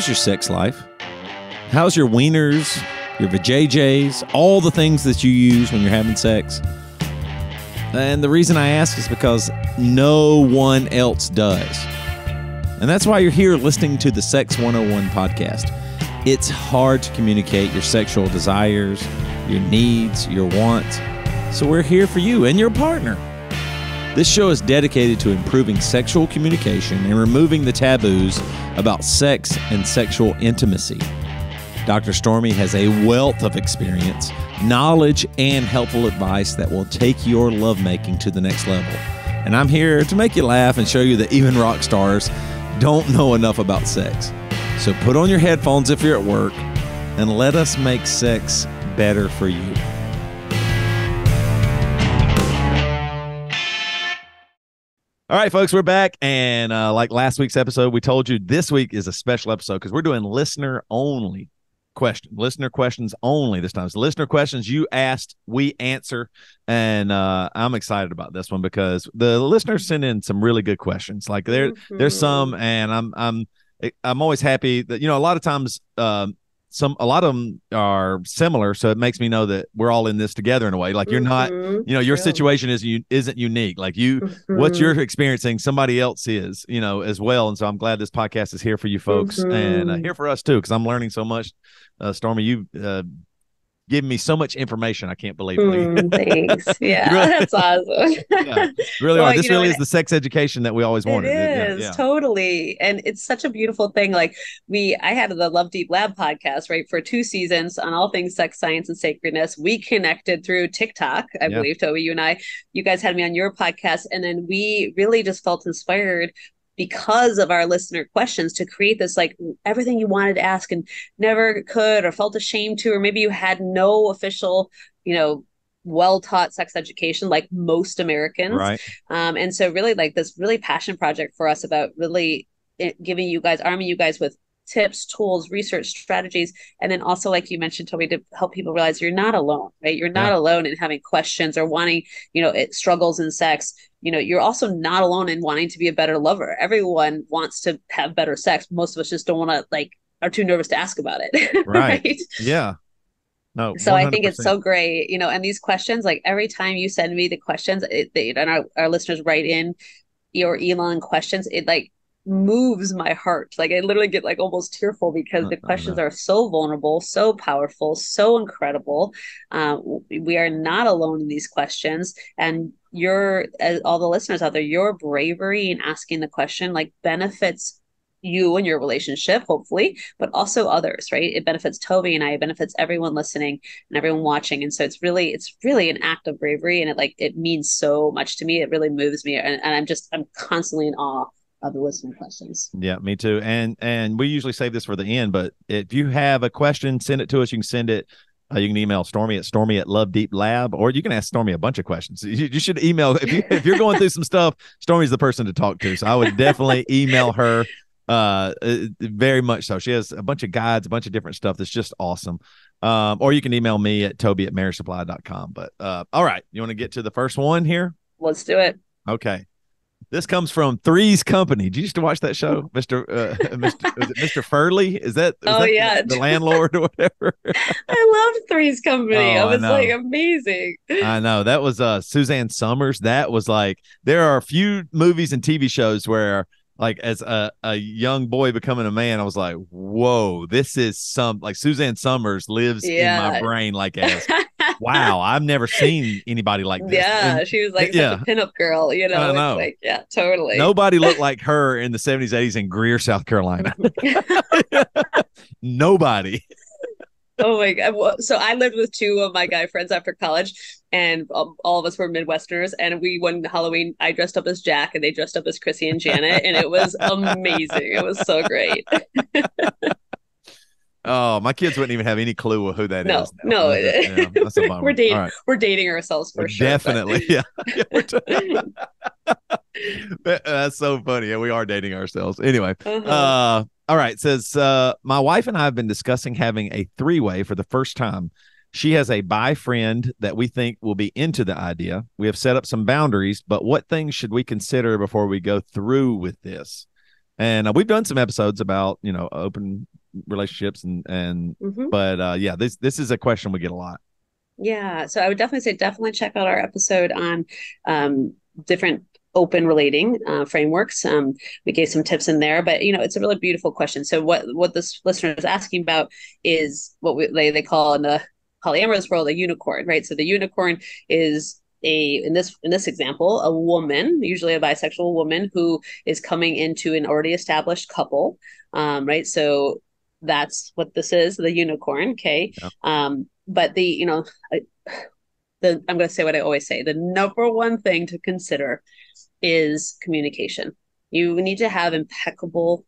how's your sex life? How's your wieners, your vajayjays, all the things that you use when you're having sex? And the reason I ask is because no one else does. And that's why you're here listening to the Sex 101 podcast. It's hard to communicate your sexual desires, your needs, your wants. So we're here for you and your partner. This show is dedicated to improving sexual communication and removing the taboos about sex and sexual intimacy. Dr. Stormy has a wealth of experience, knowledge, and helpful advice that will take your lovemaking to the next level. And I'm here to make you laugh and show you that even rock stars don't know enough about sex. So put on your headphones if you're at work and let us make sex better for you. All right, folks, we're back. And like last week's episode, we told you this week is a special episode because we're doing listener-only questions. Listener questions only this time. So listener questions you asked, we answer. And I'm excited about this one because the listeners send in some really good questions. Like there's some, and I'm always happy that, a lot of times a lot of them are similar, so it makes me know that we're all in this together in a way. Like you're not, your situation isn't unique. Like what you're experiencing, somebody else is, as well. And so I'm glad this podcast is here for you folks and here for us too, because I'm learning so much. Stormy, you giving me so much information. I can't believe it. Thanks. Yeah, really, that's awesome. Yeah, really are. This really is the sex education that we always wanted. It is totally. And it's such a beautiful thing. Like I had the Love Deep Lab podcast, right, for 2 seasons on all things sex, science, and sacredness. We connected through TikTok, I believe, Toby, you guys had me on your podcast. And then we really just felt inspired because of our listener questions to create this, like everything you wanted to ask and never could or felt ashamed to, or maybe you had no official, well-taught sex education like most Americans. Right. And so really like this really passion project for us about really arming you guys with tips, tools, research, strategies, and then also, like you mentioned, Toby, to help people realize you're not alone, right? You're not alone in having questions or wanting, struggles in sex. You're also not alone in wanting to be a better lover. Everyone wants to have better sex. Most of us just don't want to, are too nervous to ask about it. Right. Right? Yeah. No. So 100%. I think it's so great, and these questions, like every time you send me the questions, and our listeners write in your Elon questions, it like moves my heart. Like I literally get like almost tearful because the questions are so vulnerable, so powerful, so incredible. We are not alone in these questions, and all the listeners out there, your bravery in asking the question like benefits you and your relationship, hopefully, but also others, right? It benefits Toby and I, it benefits everyone listening and everyone watching. And so it's really an act of bravery, and it means so much to me. It really moves me, and I'm constantly in awe of the listener questions. Yeah, me too. And we usually save this for the end, but if you have a question, send it to us. You can send it. You can email Stormy at Love Deep Lab, or you can ask Stormy a bunch of questions. You should email if you're going through some stuff. Stormy's the person to talk to, so I would definitely email her. Very much so. She has a bunch of guides, a bunch of different stuff that's just awesome. Or you can email me at toby@marriagesupply.com. But all right, you want to get to the first one here? Let's do it. Okay. This comes from Three's Company. Did you used to watch that show, Mr. Furley? Is that the landlord or whatever? I loved Three's Company. I was like amazing. I know. That was Suzanne Summers. That was like, there are a few movies and TV shows where, like, as a young boy becoming a man, I was like, whoa, this is like Suzanne Summers lives in my brain. Like, wow, I've never seen anybody like this. Yeah, and she was like such a pinup girl, I know. Like, yeah, totally. Nobody looked like her in the 70s, 80s in Greer, South Carolina. Nobody. Oh my God. So I lived with 2 of my guy friends after college, and all of us were Midwesterners. And one Halloween, I dressed up as Jack and they dressed up as Chrissy and Janet. And it was amazing. It was so great. Oh, my kids wouldn't even have any clue of who that is. No. That's a bummer. We're dating ourselves for sure. Definitely. Yeah. That's so funny. Yeah, we are dating ourselves. Anyway. All right. It says, my wife and I have been discussing having a 3-way for the first time. She has a bi friend that we think will be into the idea. We have set up some boundaries, but what things should we consider before we go through with this? And we've done some episodes about, open relationships Hmm. but yeah, this is a question we get a lot. Yeah, so I would definitely say definitely check out our episode on different open relating frameworks. We gave some tips in there, but it's a really beautiful question. So what this listener is asking about is what they call in the polyamorous world a unicorn, right? So the unicorn is in this example a woman, usually a bisexual woman, who is coming into an already established couple, right? So that's what this is, the unicorn. Okay. Yeah. But I'm going to say what I always say. The number one thing to consider is communication. You need to have impeccable,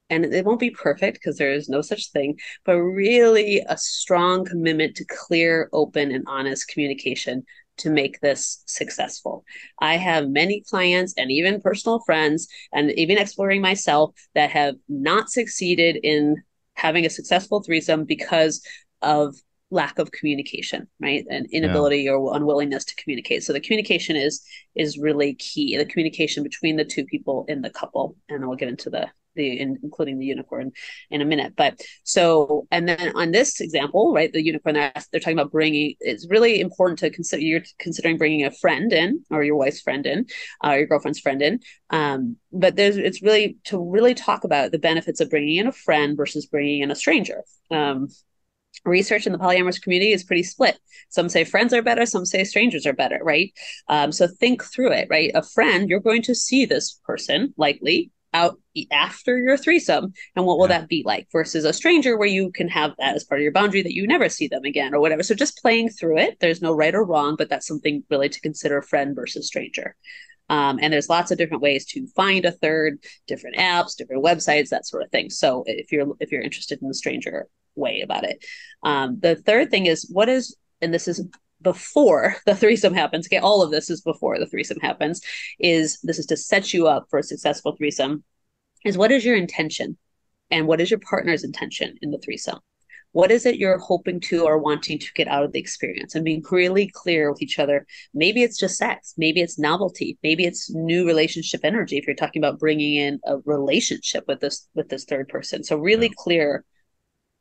and it won't be perfect because there is no such thing, but really a strong commitment to clear, open, and honest communication to make this successful. I have many clients and even personal friends, and even exploring myself, that have not succeeded in having a successful threesome because of lack of communication, right? And Yeah. inability or unwillingness to communicate. So the communication is really key. The communication between the two people in the couple, and we'll get into including the unicorn in a minute. But so, and then on this example, right, the unicorn, they're talking about bringing. It's really important to consider. You're considering bringing a friend in, or your wife's friend in, your girlfriend's friend in. But it's really to really talk about the benefits of bringing in a friend versus bringing in a stranger. Research in the polyamorous community is pretty split. Some say friends are better, some say strangers are better, right? So think through it, right? A friend, you're going to see this person likely out after your threesome, and what will Yeah. that be like versus a stranger where you can have that as part of your boundary that you never see them again or whatever. So just playing through it. There's no right or wrong, but that's something really to consider, friend versus stranger. And there's lots of different ways to find a third, different apps, different websites, that sort of thing. So if you're interested in the stranger way about it, the third thing is and this is before the threesome happens. Okay, all of this is before the threesome happens. This is to set you up for a successful threesome. Is what is your intention, and what is your partner's intention in the threesome? What is it you're hoping to or wanting to get out of the experience, and being really clear with each other? Maybe it's just sex, maybe it's novelty, maybe it's new relationship energy if you're talking about bringing in a relationship with this third person. So Yeah. really clear.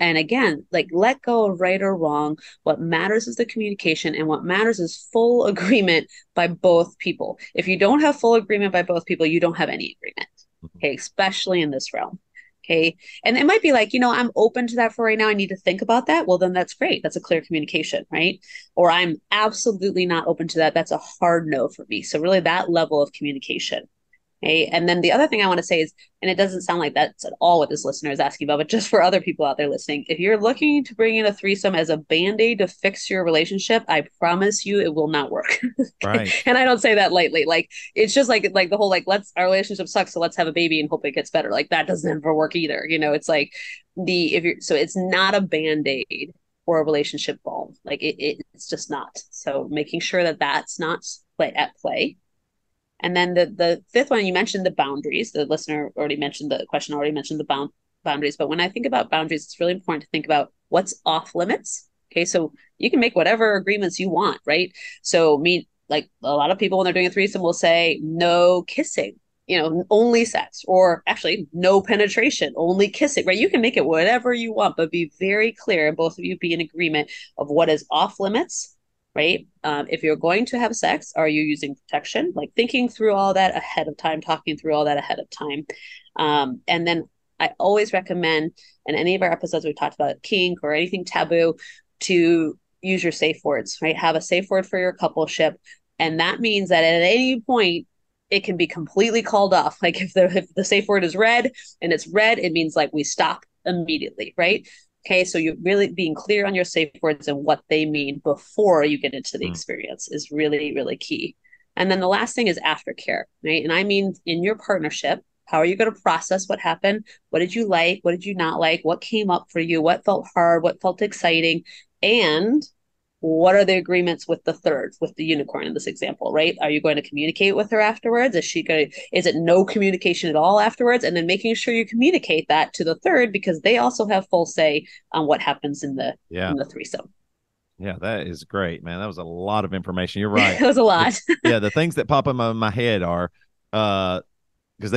And again, like, let go of right or wrong. What matters is the communication, and what matters is full agreement by both people. If you don't have full agreement by both people, you don't have any agreement. Mhm. Okay, especially in this realm. Okay. And it might be like, I'm open to that for right now. I need to think about that. Well, then that's great. That's a clear communication, right? Or I'm absolutely not open to that. That's a hard no for me. So, really, that level of communication. Okay. And then the other thing I want to say is, and it doesn't sound like that's at all what this listener is asking about, but just for other people out there listening, if you're looking to bring in a threesome as a band-aid to fix your relationship, I promise you it will not work. Okay? Right. And I don't say that lightly. Like, it's just like the whole, like, let's our relationship sucks, so let's have a baby and hope it gets better. Like, that doesn't ever work either. It's like if you're so it's not a band-aid or a relationship balm. Like, it's just not. So making sure that that's not at play. And then the fifth one, you mentioned the boundaries. The listener already mentioned the question already mentioned the boundaries. But when I think about boundaries, it's really important to think about what's off limits. Okay, so you can make whatever agreements you want, right? So like a lot of people when they're doing a threesome will say no kissing, only sex, or actually no penetration, only kissing, right? You can make it whatever you want, but be very clear, and both of you be in agreement of what is off limits, right? If you're going to have sex, are you using protection? Like, thinking through all that ahead of time, talking through all that ahead of time. And then I always recommend, in any of our episodes we've talked about kink or anything taboo, to use your safe words, right? Have a safe word for your coupleship. And that means that at any point, it can be completely called off. Like, if the safe word is red and it's red, it means like we stop immediately, right? Okay, so you're really being clear on your safe words and what they mean before you get into the Mm. experience is really, really key. And then the last thing is aftercare, right? And I mean, in your partnership, how are you going to process what happened? What did you like? What did you not like? What came up for you? What felt hard? What felt exciting? And what are the agreements with the third, with the unicorn in this example, right? Are you going to communicate with her afterwards? Is it no communication at all afterwards? And then making sure you communicate that to the third, because they also have full say on what happens in the Yeah. in the threesome. Yeah, that is great, man. That was a lot of information. You're right. It was a The, lot. yeah, the things that pop in my head are, because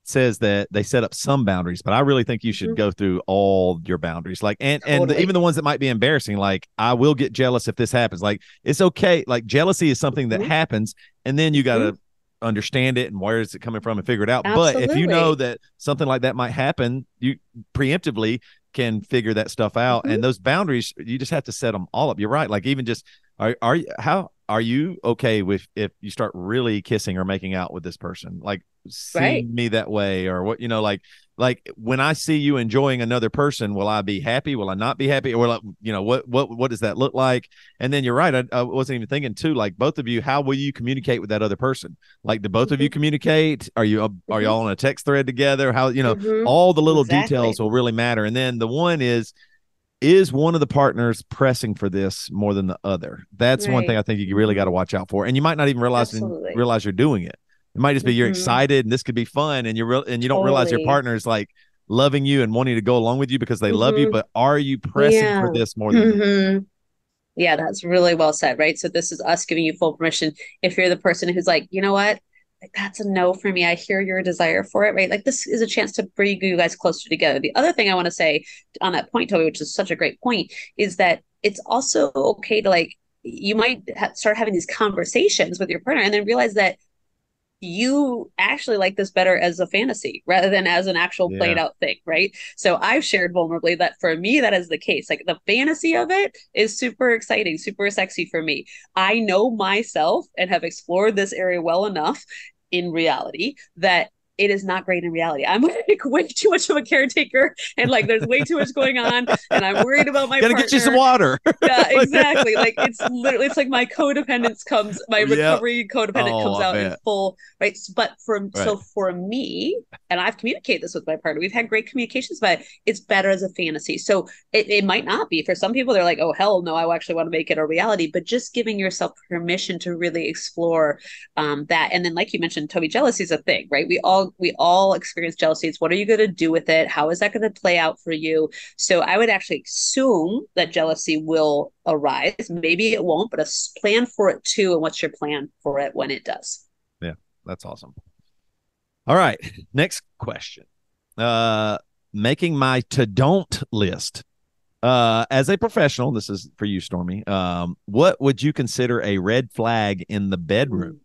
says that they set up some boundaries, but I really think you should Mhm. go through all your boundaries. Like, even Totally. the ones that might be embarrassing, like I will get jealous if this happens. Like, it's okay. Like, jealousy is something that Mhm. happens, and then you got Mhm. to understand it and where is it coming from and figure it out. But if you know Absolutely. that something like that might happen, you preemptively can figure that stuff out. Mhm. And those boundaries, you just have to set them all up. You're right. Like, even just are you how are you okay with if you start really kissing or making out with this person? Like, Right. seeing me that way, or what, like when I see you enjoying another person, will I be happy? Will I not be happy? Or will I, what does that look like? And then you're right. I wasn't even thinking too, like both of you, how will you communicate with that other person? Like, do both of you Mhm. communicate? Are Mhm. y'all on a text thread together? How, Mhm. all the little details Exactly. will really matter. And then the one is one of the partners pressing for this more than the other? That's one thing Right. I think you really got to Mhm. watch out for. And you might not even Absolutely. realize you're doing it. It might just be you're Mhm. excited and this could be fun, and and you don't realize your Totally. partner is like loving you and wanting to go along with you because they love you. Mhm. But are you pressing for Yeah. this more than them? Mhm. Yeah, that's really well said, right? So this is us giving you full permission. If you're the person who's like, you know what? Like, that's a no for me. I hear your desire for it, right? Like, this is a chance to bring you guys closer together. The other thing I want to say on that point, Toby, which is such a great point, is that it's also okay to like, you might start having these conversations with your partner and then realize that you actually like this better as a fantasy rather than as an actual played Yeah. out thing, right? So I've shared vulnerably that for me, that is the case. Like, the fantasy of it is super exciting, super sexy for me. I know myself and have explored this area well enough in reality that it is not great in reality. I'm like way too much of a caretaker, and like there's way too much going on, and I'm worried about my Gotta get you some partner. water. Yeah, Like, exactly. Like, it's literally, it's like my codependence comes, my yep. recovery codependent Oh, comes I out in bet. full, right? But Right. for me, and I've communicated this with my partner, we've had great communications, but it's better as a fantasy. So it might not be for some people. They're like, oh hell no, I actually want to make it a reality. But just giving yourself permission to really explore that, and then like you mentioned, Toby, jealousy is a thing, right? We all experience jealousy. It's what are you going to do with it? How is that going to play out for you? So I would actually assume that jealousy will arise. Maybe it won't, but plan for it too. And what's your plan for it when it does? Yeah. That's awesome. All right. Next question. Uh, Making my to don't list. As a professional, this is for you, Stormy. What would you consider a red flag in the bedroom?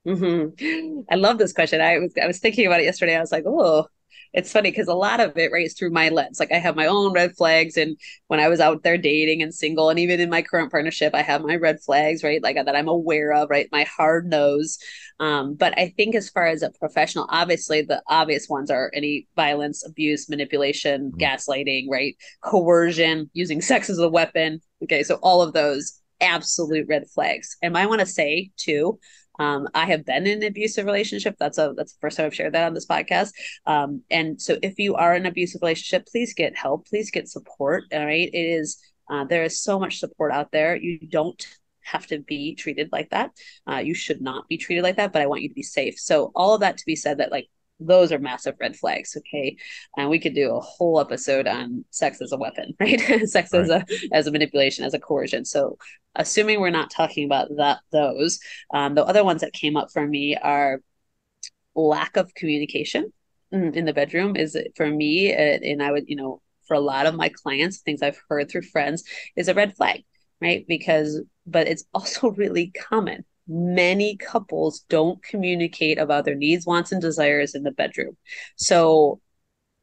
I love this question. I was thinking about it yesterday. I was like, oh, it's funny because a lot of it, right, is through my lens. Like, I have my own red flags, and when I was out there dating and single, and even in my current partnership, I have my red flags, right, like that I'm aware of, right, my hard nose. But I think as far as a professional, obviously the obvious ones are any violence, abuse, manipulation, Mhm. gaslighting, right, coercion, using sex as a weapon. Okay, so all of those absolute red flags. And I want to say too, I have been in an abusive relationship. That's the first time I've shared that on this podcast. And so if you are in an abusive relationship, please get help. Please get support. All right. There is so much support out there. You don't have to be treated like that. You should not be treated like that, but I want you to be safe. So all of that to be said, that like those are massive red flags. Okay. And we could do a whole episode on sex as a weapon, right? Sex Right. as a manipulation, as a coercion. So assuming we're not talking about those, the other ones that came up for me are lack of communication in the bedroom is for me, and I would, for a lot of my clients, things I've heard through friends is a red flag, right? But it's also really common. Many couples don't communicate about their needs, wants, and desires in the bedroom. So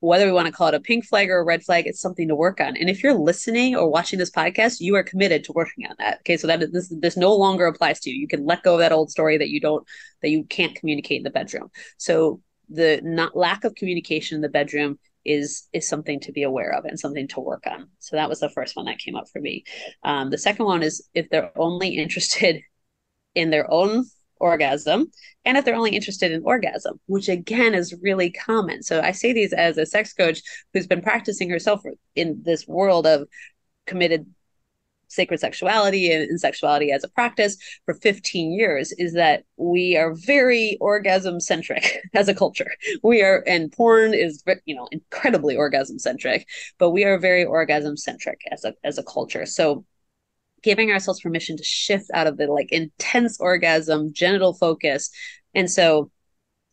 whether we want to call it a pink flag or a red flag, it's something to work on. And if you're listening or watching this podcast, you are committed to working on that. Okay, so that this no longer applies to you. You can let go of that old story that you can't communicate in the bedroom. So the not lack of communication in the bedroom is something to be aware of and something to work on. So that was the first one that came up for me. The second one is if they're only interested in their own orgasm, and if they're only interested in orgasm, which again is really common. So I say these as a sex coach who's been practicing herself in this world of committed sacred sexuality and sexuality as a practice for 15 years, is that we are very orgasm centric as a culture. We are, and porn is, incredibly orgasm centric, but we are very orgasm centric as a culture. So giving ourselves permission to shift out of the like intense orgasm genital focus. And so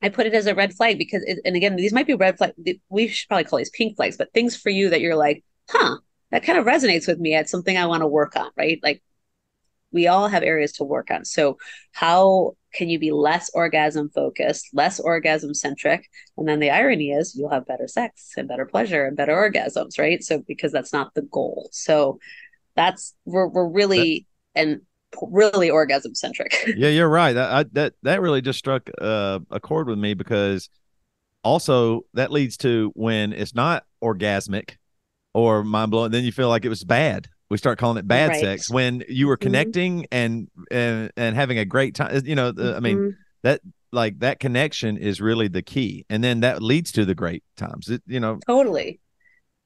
I put it as a red flag because, and again, these might be red flag. We should probably call these pink flags, but things for you that you're like, huh, that kind of resonates with me. It's something I want to work on, right? Like we all have areas to work on. So how can you be less orgasm focused, less orgasm centric? And then the irony is you'll have better sex and better pleasure and better orgasms, right? So because that's not the goal. So that's we're That, really and really orgasm centric. yeah, you're right. That really just struck a chord with me because also that leads to when it's not orgasmic or mind blowing, then you feel like it was bad. We start calling it bad Right. sex when you were Mm-hmm. connecting and having a great time. I mean, Mm-hmm. that like that connection is really the key, and then that leads to the great times. Totally.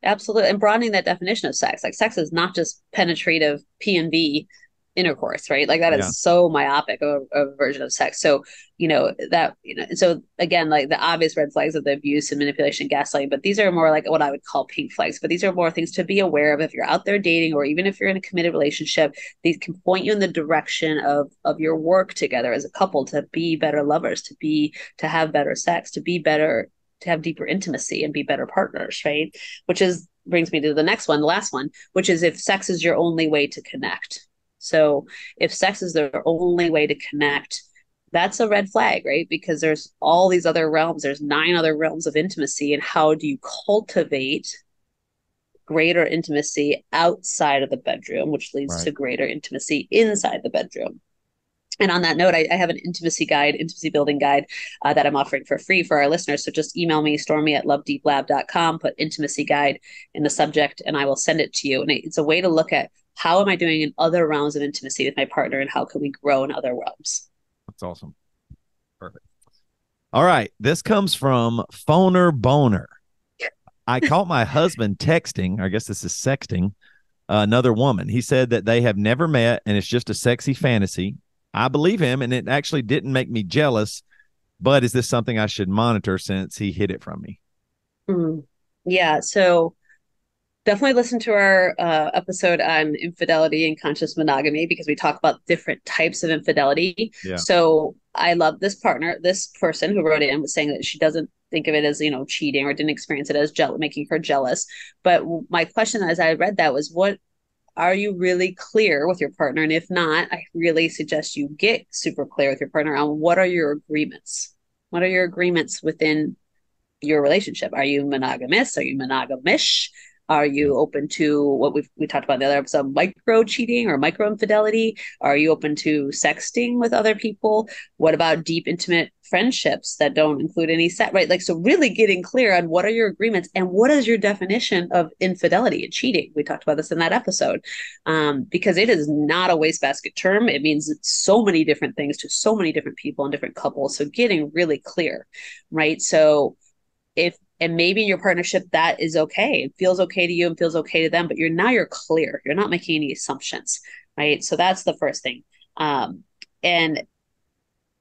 Absolutely. And broadening that definition of sex. Like sex is not just penetrative P and V intercourse, right? Like that Yeah, is so myopic of a version of sex. So, so again, like the obvious red flags of the abuse and manipulation, gaslighting, but these are more like what I would call pink flags. But these are more things to be aware of if you're out there dating or even if you're in a committed relationship. These can point you in the direction of your work together as a couple to be better lovers, to have better sex, to have deeper intimacy and be better partners, right? Which is brings me to the next one, the last one, which is if sex is your only way to connect. So if sex is their only way to connect, that's a red flag, right? Because there's all these other realms, there's 9 other realms of intimacy. And how do you cultivate greater intimacy outside of the bedroom, which leads right. to greater intimacy inside the bedroom? And on that note, I have an intimacy building guide that I'm offering for free for our listeners. So just email me, Stormy at lovedeeplab.com, put intimacy guide in the subject, and I will send it to you. And it's a way to look at how am I doing in other realms of intimacy with my partner and how can we grow in other realms? That's awesome. Perfect. All right, this comes from Phoner Boner. I caught my husband texting. I guess this is sexting another woman. He said that they have never met and it's just a sexy fantasy. I believe him, and it actually didn't make me jealous. But is this something I should monitor since he hid it from me? Mm. Yeah. So definitely listen to our episode on infidelity and conscious monogamy because we talk about different types of infidelity. Yeah. So I love this person who wrote in was saying that she doesn't think of it as, cheating or didn't experience it as making her jealous. But my question as I read that was, what are you really clear with your partner? And if not, I really suggest you get super clear with your partner on what are your agreements? What are your agreements within your relationship? Are you monogamous? Are you monogamish? Are Yeah. you open to what we talked about in the other episode, micro cheating or micro infidelity? Are you open to sexting with other people? What about deep, intimate friendships that don't include any sex? Right, like so, really getting clear on what are your agreements and what is your definition of infidelity and cheating. We talked about this in that episode because it is not a wastebasket term. It means so many different things to so many different people and different couples. So getting really clear, right? So if and maybe in your partnership that is okay, it feels okay to you and feels okay to them, but you're clear, you're not making any assumptions, right? So that's the first thing. And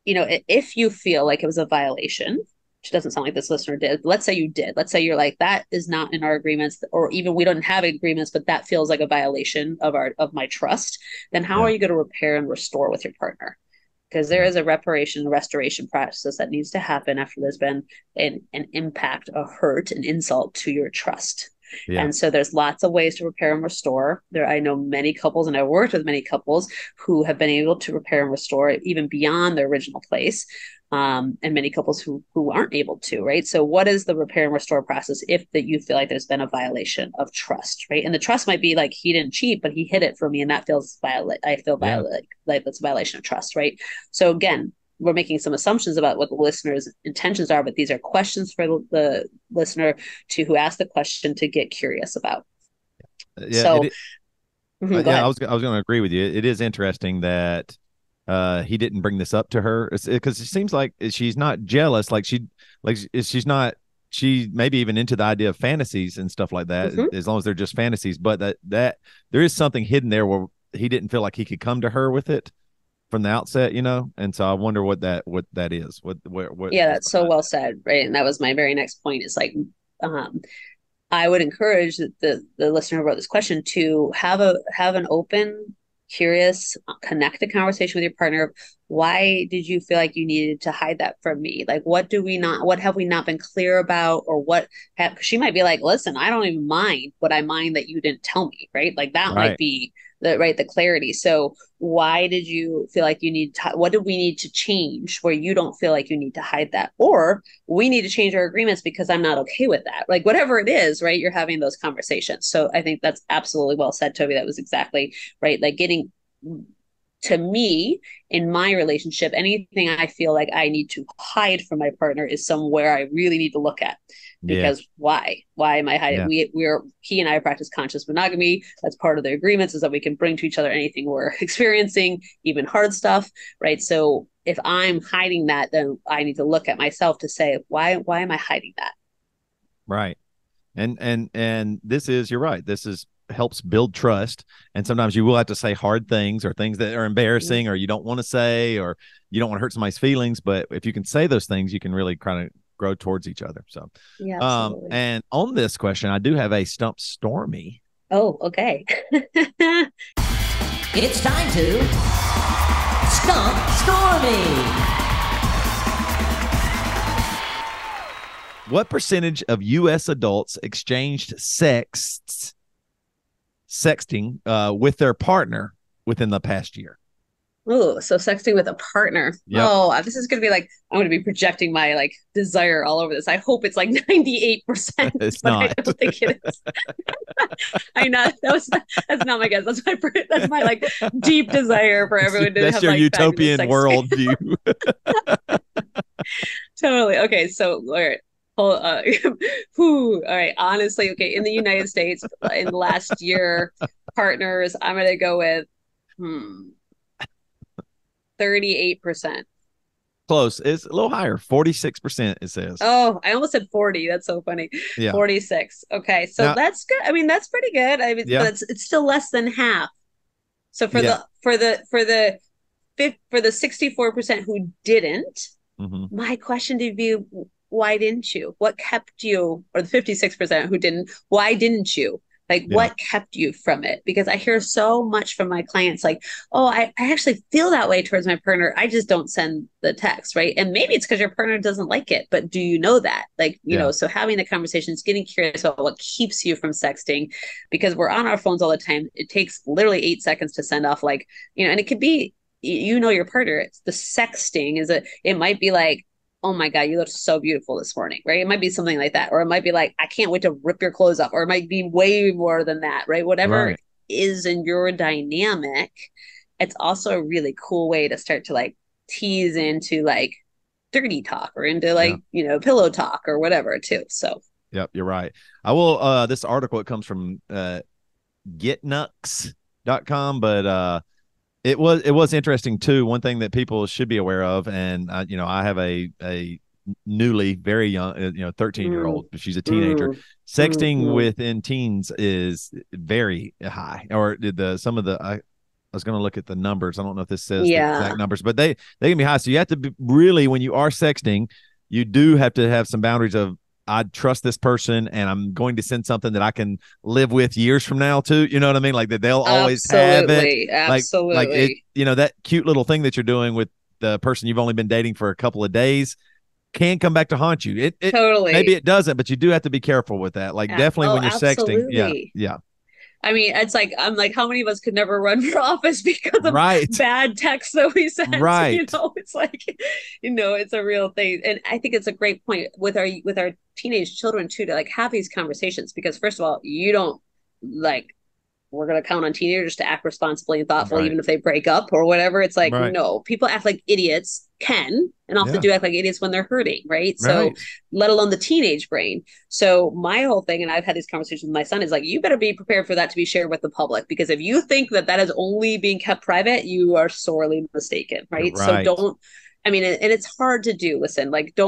if you feel like it was a violation, which doesn't sound like this listener did, let's say you did, let's say you're like, that is not in our agreements, or even we don't have agreements, but that feels like a violation of my trust, then how are Yeah. you going to repair and restore with your partner? Because there Yeah. is a reparation and restoration process that needs to happen after there's been an impact, a hurt, an insult to your trust. Yeah. And so there's lots of ways to repair and restore. I know many couples, and I've worked with many couples who have been able to repair and restore even beyond their original place. And many couples who aren't able to, right? So what is the repair and restore process if that you feel like there's been a violation of trust, right? And the trust might be like he didn't cheat, but he hid it from me, and that feels violate. I feel Yeah. violate, like that's a violation of trust, right? So again, we're making some assumptions about what the listener's intentions are, but these are questions for the listener to who asked the question to get curious about. Yeah. So go Yeah. ahead. I was going to agree with you. It is interesting that he didn't bring this up to her because it seems like she's not jealous. She's not. She maybe even into the idea of fantasies and stuff like that, Mm-hmm. as long as they're just fantasies. But that there is something hidden there where he didn't feel like he could come to her with it from the outset, and so I wonder what that is, what Yeah, is that's so behind well that. said, right? And that was my very next point. Is like, um, I would encourage the listener who wrote this question to have an open curious, connected conversation with your partner. Why did you feel like you needed to hide that from me? Like, what have we not been clear about? Or she might be like, listen, I don't even mind, but I mind that you didn't tell me, right? Like that might Right. be the clarity. So why did you feel like what did we need to change where you don't feel like you need to hide that? Or we need to change our agreements because I'm not okay with that. Like whatever it is, right? You're having those conversations. So I think that's absolutely well said, Toby. That was exactly right. Like getting to me in my relationship, anything I feel like I need to hide from my partner is somewhere I really need to look at. Yeah. Because why am I hiding? Yeah. He and I practice conscious monogamy. That's part of the agreements, is that we can bring to each other anything we're experiencing, even hard stuff, right? So if I'm hiding that, then I need to look at myself to say, why am I hiding that? Right. And this is, you're right. This is helps build trust. And sometimes you will have to say hard things or things that are embarrassing or you don't want to say, or you don't want to hurt somebody's feelings. But if you can say those things, you can really kind of grow towards each other. So, Yeah, absolutely. and on this question, I do have a Stump Stormy. Oh, okay. It's time to Stump Stormy. What percentage of U.S. adults exchanged sexting with their partner within the past year? Oh, so sexting with a partner. Yep. Oh, this is going to be like, I'm going to be projecting my like desire all over this. I hope it's like 98%, It's but not. I don't think it is. I know that's not my guess. That's my like deep desire for everyone to That's have your like utopian worldview. Totally. Okay, so all right. All right. Honestly, okay. In the United States, in the last year, partners, I'm gonna go with 38%. Close. It's a little higher. 46%, it says. Oh, I almost said 40. That's so funny. Yeah. 46. Okay, so Now, that's good. I mean, that's pretty good. I mean, yeah. but it's still less than half. So Yeah. for the 64% who didn't, Mm-hmm. my question to you, why didn't you? What kept you, or the 56% who didn't, why didn't you? Like, Yeah. what kept you from it? Because I hear so much from my clients, like, oh, I actually feel that way towards my partner. I just don't send the text, right? And maybe it's because your partner doesn't like it, but do you know that? Like, Yeah. so having the conversations, getting curious about what keeps you from sexting, because we're on our phones all the time. It takes literally 8 seconds to send off, like, and it could be, your partner. It's the sexting it might be like, oh my God, you look so beautiful this morning, right? It might be something like that. Or it might be like, I can't wait to rip your clothes off. Or it might be way more than that, right? Whatever Right. is in your dynamic, it's also a really cool way to start to like tease into like dirty talk or into Yeah. like, pillow talk or whatever too. So, Yep, you're right. I will this article, it comes from getnux.com, but it was interesting too. One thing that people should be aware of, and I have a newly very young 13-year-old, but she's a teenager. Sexting within teens is very high, or some of the I was going to look at the numbers. I don't know if this says the exact numbers, but they can be high. So you have to be really, when you are sexting, you do have to have some boundaries of, I trust this person and I'm going to send something that I can live with years from now too. You know what I mean? Like that they'll always have it. Like it, that cute little thing that you're doing with the person you've only been dating for a couple of days can come back to haunt you. It totally. Maybe it doesn't, but you do have to be careful with that. Like definitely when you're sexting. Yeah. Yeah. I mean, I'm like, how many of us could never run for office because of bad texts that we sent? Right. It's like, it's a real thing. And I think it's a great point with our teenage children too, to like have these conversations, because first of all, you don't like, we're going to count on teenagers to act responsibly and thoughtfully, even if they break up or whatever. It's like, no, people act like idiots and often do act like idiots when they're hurting. Right. So let alone the teenage brain. So my whole thing, and I've had these conversations with my son, is like, you better be prepared for that to be shared with the public, because if you think that is only being kept private, you are sorely mistaken. Right. So don't, I mean, and it's hard to do. Listen, like,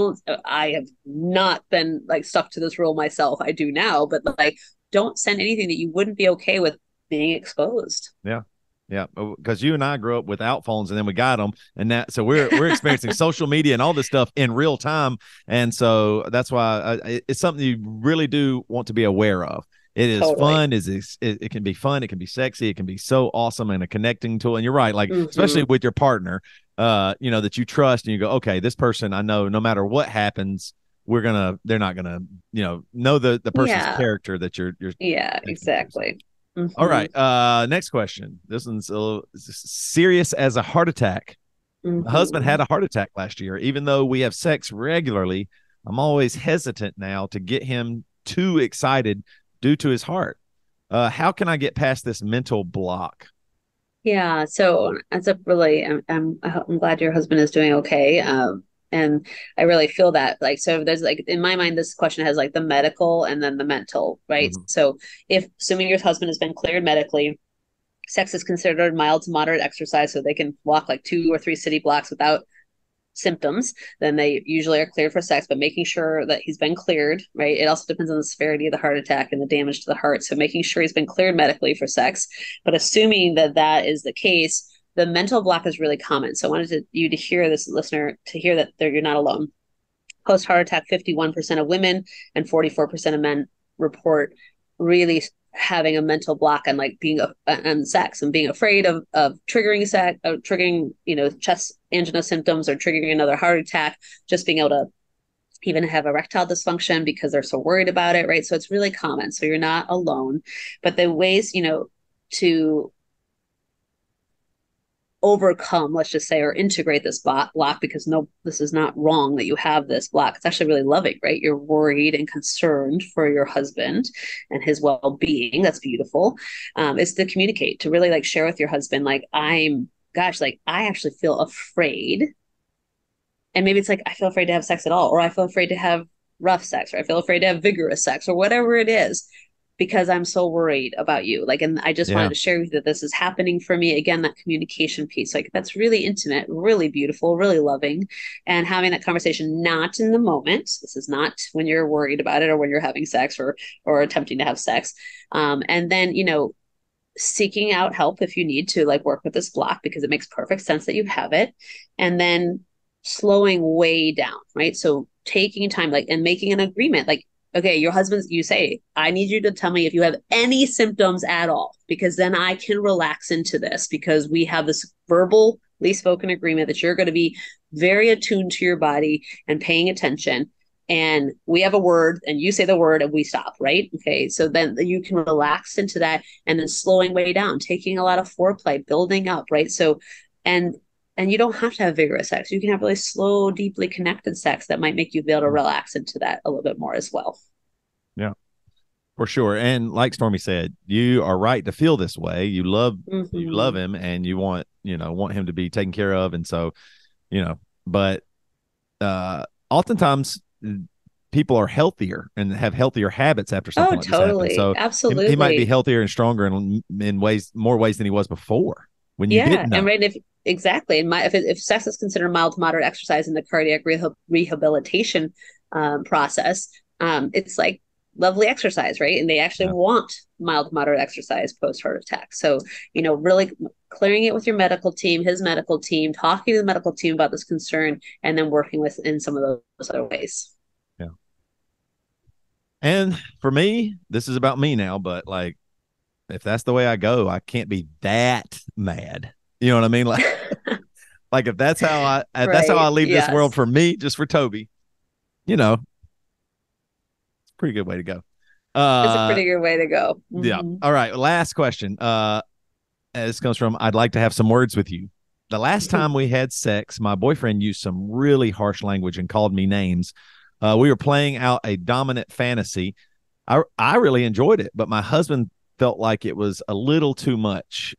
I have not been like stuck to this rule myself. I do now, but like, don't send anything that you wouldn't be okay with being exposed. Yeah. Yeah. Because you and I grew up without phones, and then we got them, and so we're experiencing social media and all this stuff in real time. And so that's why it's something you really do want to be aware of. It is Totally. fun. It can be fun. It can be sexy. It can be so awesome and a connecting tool. And you're right, like especially Hmm. with your partner, that you trust and you go, okay, this person I know no matter what happens, they're not gonna, know the person's Yeah. character that you're Yeah, connecting to. So. exactly. All Hmm. right. Next question. This one's a little serious as a heart attack. My husband Hmm. had a heart attack last year. Even though we have sex regularly, I'm always hesitant now to get him too excited due to his heart. How can I get past this mental block? Yeah, so that's a really, I'm glad your husband is doing okay. And I really feel that, like, so there's like, in my mind, this question has like the medical and then the mental, right? Mhm. So if assuming your husband has been cleared medically, sex is considered mild to moderate exercise, so they can walk like 2 or 3 city blocks without symptoms, then they usually are cleared for sex, but making sure that he's been cleared, right? It also depends on the severity of the heart attack and the damage to the heart. So making sure he's been cleared medically for sex, but assuming that that is the case, the mental block is really common. So I wanted you to hear this, listener, to hear that you're not alone. Post heart attack, 51% of women and 44% of men report really having a mental block and like being on sex and being afraid of triggering sex, of triggering, chest angina symptoms or triggering another heart attack, just being able to even have erectile dysfunction because they're so worried about it, right? So it's really common. So you're not alone. But the ways, to overcome, let's just say, or integrate this block, because no, this is not wrong that you have this block. It's actually really loving, right? You're worried and concerned for your husband and his well-being. That's beautiful. Is to communicate, to really like share with your husband, like, like I actually feel afraid. And maybe it's like, I feel afraid to have sex at all, or I feel afraid to have rough sex, or I feel afraid to have vigorous sex, or whatever it is, because I'm so worried about you. Like, and I just wanted Yeah. to share with you that this is happening for me. Again, that communication piece, like, that's really intimate, really beautiful, really loving. And having that conversation, not in the moment. This is not when you're worried about it or when you're having sex or attempting to have sex. And then, seeking out help if you need to like work with this block, because it makes perfect sense that you have it. And then slowing way down, right? So taking time, like, and making an agreement, like, okay, your husband's, you say, I need you to tell me if you have any symptoms at all, because then I can relax into this, because we have this verbally spoken agreement that you're going to be very attuned to your body and paying attention. And we have a word and you say the word and we stop, right? Okay. So then you can relax into that, and then slowing way down, taking a lot of foreplay, building up, right? So, and and you don't have to have vigorous sex. You can have really slow, deeply connected sex that might make you be able to relax into that a little bit more as well. Yeah, for sure. And like Stormy said, you are right to feel this way. You love Mm-hmm. him and you want him to be taken care of. And so, but oftentimes people are healthier and have healthier habits after something Oh, like this happens. totally. So he might be Absolutely. healthier and stronger in more ways than he was before when you Yeah. didn't And know. right. If exactly. And if sex is considered mild to moderate exercise in the cardiac rehabilitation process, it's like lovely exercise, right? And they actually Yeah. want mild to moderate exercise post heart attack. So, really clearing it with your medical team, his medical team, talking to the medical team about this concern, and then working with in some of those other ways. Yeah. And for me, this is about me now, but like if that's the way I go, I can't be that mad. You know what I mean? Like if that's how I Right. leave this world Yes. for me, just for Toby, it's a pretty good way to go. It's a Uh pretty good way to go. yeah. Hmm. All right. Last question. This comes from I'd like to have some words with you. The last time we had sex, my boyfriend used some really harsh language and called me names. We were playing out a dominant fantasy. I really enjoyed it, but my husband felt like it was a little too much.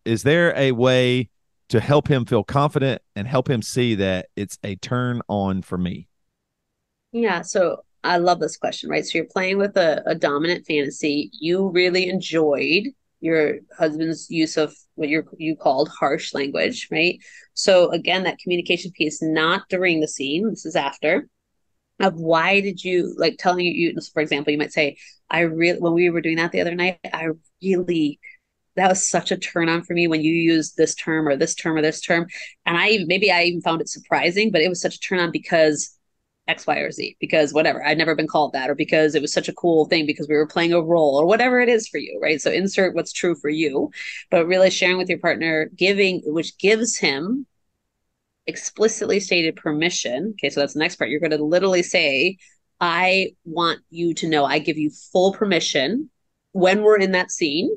Is there a way to help him feel confident and help him see that it's a turn on for me? Yeah, so I love this question, right? So you're playing with a dominant fantasy. You really enjoyed your husband's use of what you called harsh language, right? So again, that communication piece, not during the scene, this is after, of why did you like telling you, for example, you might say, I really, when we were doing that the other night, I really, that was such a turn on for me when you used this term or this term or this term. And maybe I even found it surprising, but it was such a turn on because X, Y, or Z because whatever, I'd never been called that, or because it was such a cool thing because we were playing a role or whatever it is for you, right? So insert what's true for you, but really sharing with your partner, giving, which gives him explicitly stated permission. Okay, so that's the next part. You're going to literally say, I want you to know I give you full permission when we're in that scene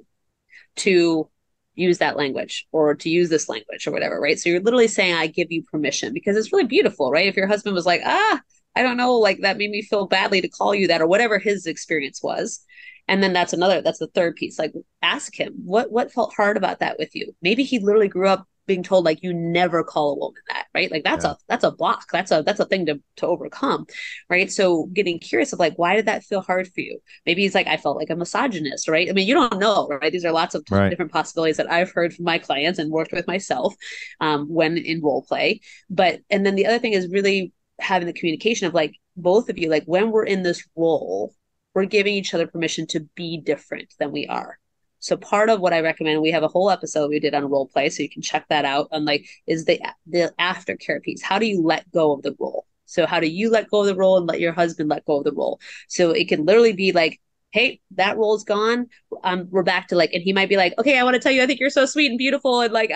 to use that language or to use this language or whatever, right? So you're literally saying, I give you permission because it's really beautiful, right? If your husband was like, I don't know, like that made me feel badly to call you that or whatever his experience was. And then that's the third piece. Like ask him what felt hard about that with you. Maybe he literally grew up being told like you never call a woman that, right? Like that's a block. That's a thing to overcome, right? So getting curious of like, why did that feel hard for you? Maybe he's like, I felt like a misogynist, right? I mean, you don't know, right? These are lots of different possibilities that I've heard from my clients and worked with myself when in role play. And then the other thing is really having the communication of like both of you, like when we're in this role, we're giving each other permission to be different than we are. So part of what I recommend, we have a whole episode we did on role play, so you can check that out. On like, is the aftercare piece. How do you let go of the role? So how do you let go of the role and let your husband let go of the role? So it can literally be like, hey, that role's gone. We're back to like, and he might be like, okay, I want to tell you, I think you're so sweet and beautiful. And like,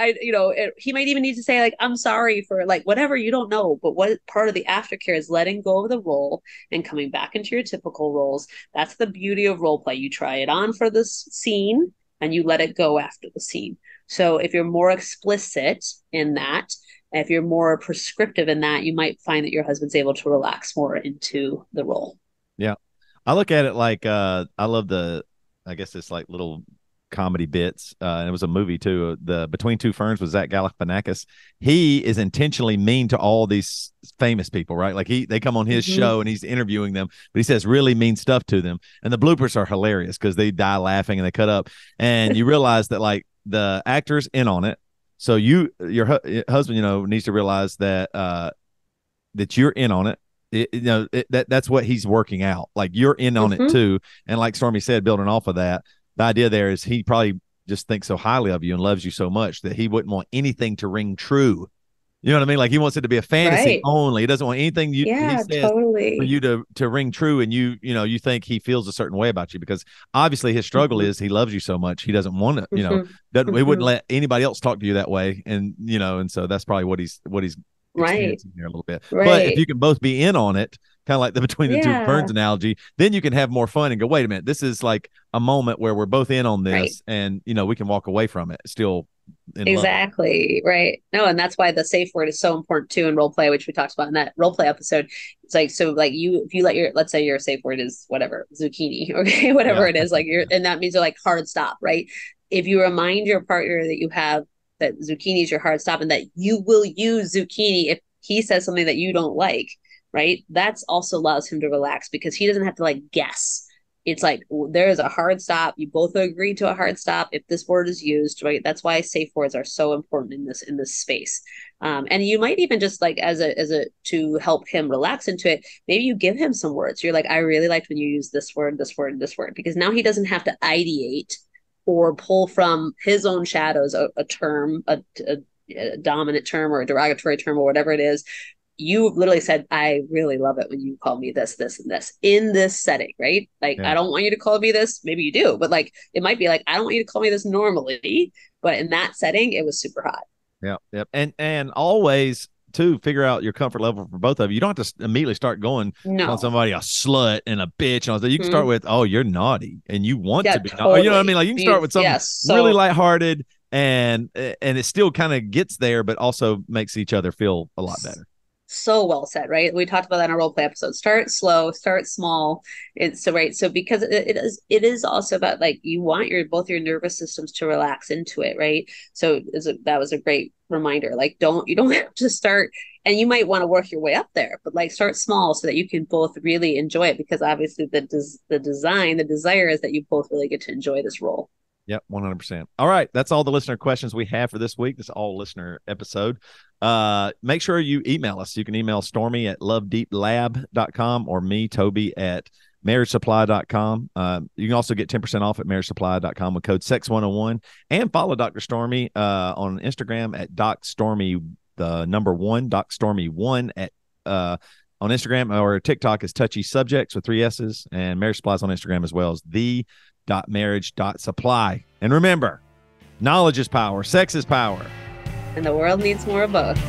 he might even need to say like, I'm sorry for like, whatever, you don't know. But what part of the aftercare is letting go of the role and coming back into your typical roles. That's the beauty of role play. You try it on for this scene and you let it go after the scene. So if you're more explicit in that, if you're more prescriptive in that, you might find that your husband's able to relax more into the role. Yeah. I look at it like I love I guess it's like little comedy bits. And it was a movie too. The Between Two Ferns with Zach Galifianakis. He is intentionally mean to all these famous people, right? Like they come on his show and he's interviewing them, but he says really mean stuff to them. And the bloopers are hilarious because they die laughing and they cut up. And you realize that like the actor's in on it. So your husband, needs to realize that that you're in on it. That's what he's working out. Like you're in on it too. And like Stormy said, building off of that, the idea there is he probably just thinks so highly of you and loves you so much that he wouldn't want anything to ring true. You know what I mean? Like he wants it to be a fantasy only. He doesn't want anything he says totally. for you to ring true. And you think he feels a certain way about you because obviously his struggle is he loves you so much. He doesn't want to, he wouldn't let anybody else talk to you that way. And so that's probably what he's experiencing here a little bit. But if you can both be in on it, kind of like the Between the Two Ferns analogy, then you can have more fun and go, wait a minute, this is like a moment where we're both in on this and we can walk away from it still in exactly love. Right. No, and that's why the safe word is so important too in role play, which we talked about in that role play episode. It's like, so like if you let's say your safe word is whatever, zucchini, okay, whatever it is, like and that means you're like hard stop, right? If you remind your partner that you have that zucchini is your hard stop and that you will use zucchini if he says something that you don't like, right? That's also allows him to relax because he doesn't have to like guess. It's like there is a hard stop. You both agree to a hard stop if this word is used, right? That's why safe words are so important in this space. And you might even just like as a to help him relax into it, maybe you give him some words. You're like, I really liked when you use this word, this word, because now he doesn't have to ideate or pull from his own shadows a term, a dominant term or a derogatory term or whatever it is. You literally said, I really love it when you call me this, this, and this in this setting, right? Like, I don't want you to call me this. Maybe you do, but like, it might be like, I don't want you to call me this normally, but in that setting, it was super hot. Yeah. Yep. And always to figure out your comfort level for both of you. You don't have to immediately start going on somebody a slut and a bitch. And you can start with, oh, you're naughty and you want to be naughty. You know what I mean? Like you can start with something really lighthearted and it still kind of gets there, but also makes each other feel a lot better. So well said, right? We talked about that in our role play episode. Start slow, start small. It's so right. So because it is also about like you want both your nervous systems to relax into it, right? So that was a great reminder. Like you don't have to start, and you might want to work your way up there, but like start small so that you can both really enjoy it. Because obviously the desire is that you both really get to enjoy this role. Yep, 100%. All right, that's all the listener questions we have for this week. This all listener episode. Make sure you email us. You can email Stormy at lovedeeplab.com or me, Toby, at marriagesupply.com. You can also get 10% off at marriagesupply.com with code SEX101 and follow Dr. Stormy on Instagram at DocStormy, the number 1, DocStormy1 at on on Instagram, or TikTok is Touchy Subjects with 3 S's, and Marriage Supply is on Instagram as well as the.marriage.supply. And remember, knowledge is power, sex is power. And the world needs more of both.